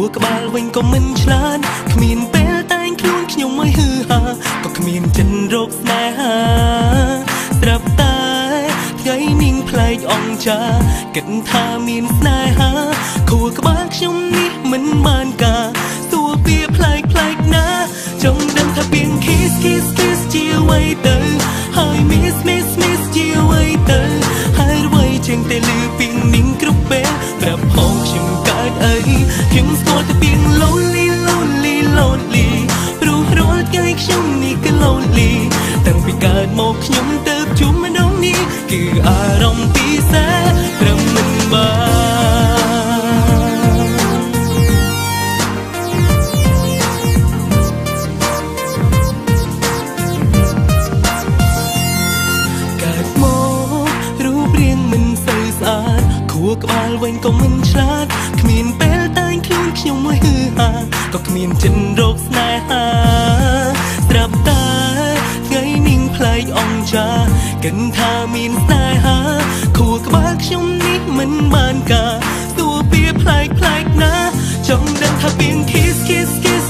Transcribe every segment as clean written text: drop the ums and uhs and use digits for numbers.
ួរក្បាលវិញក៏មិនឆ្លាតគ្មានពេលតែងខ្លួនខ្ញុំឲ្យហឺហាក៏គ្មានចិនរោគស្នេហាស្រាប់តែថ្ងៃនាងប្លែកអង្ចាគិតថាមានស្នេហាខួរក្បាលខ្ញុំនេះមិនបានការសួរពីប្លែកណាចង់ដឹងថាពីង kiss ជាអ្វីទៅហើយ miss ជាអ្វីទៅហើយអ្វីជាងតែលឺពីងនាងគ្រប់ពេលប្រាប់ផងខ្ញុំកើតអីខ្ញុំស្គាល់តែពីង lonely ព្រោះរាល់ថ្ងៃខ្ញុំនេះក៏ lonely តាំងពីកើតមកខ្ញុំទៅជួបម្ដងនេះគឺអារម្មណ៍ពិសេសត្រឹមមិនបានកើតមករូបរាងមិនសូវស្អាតខួរក្បាលវិញក៏មិនឆ្លាតគ្មានពេលតែងខ្លួនខ្ញុំឲ្យហឺហាក៏គ្មានចិនរោគស្នេហាស្រាប់តែថ្ងៃនាងប្លែកអង្ចាគិតថាមានស្នេហាខួរក្បាលខ្ញុំនេះមិនបានការសួរពីប្លែកណាចង់ដឹងថាពីង kiss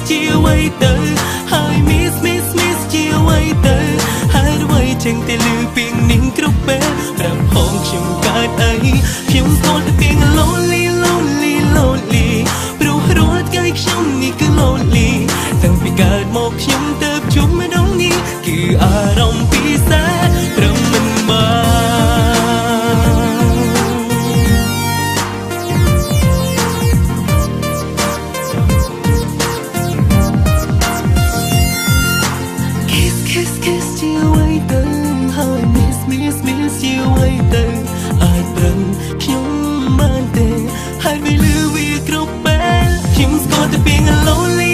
ជាអ្វីទៅហើយ miss ជាអ្វីទៅហើយអ្វីចឹងតែលឺពីងនាងគ្រប់ពេលប្រាប់ផងខ្ញុំកើតអីខ្ញុំស្គាល់តែពីង lonely ព្រោះរាល់ថ្ងៃខ្ញុំនេះគឺ lonely តាំងពីកើតមកខ្ញុំទៅជួបម្ដងនេះគឺអារម្មណ៍ពិសេសត្រឹមមិនបានKiss ជាអ្វីទៅហើយ miss ជាអ្វីទៅអាចប្រឹងខ្ញុំបានទេហើយវាលឺវាគ្រប់ពេលខ្ញុំស្គាល់តែពីង lonely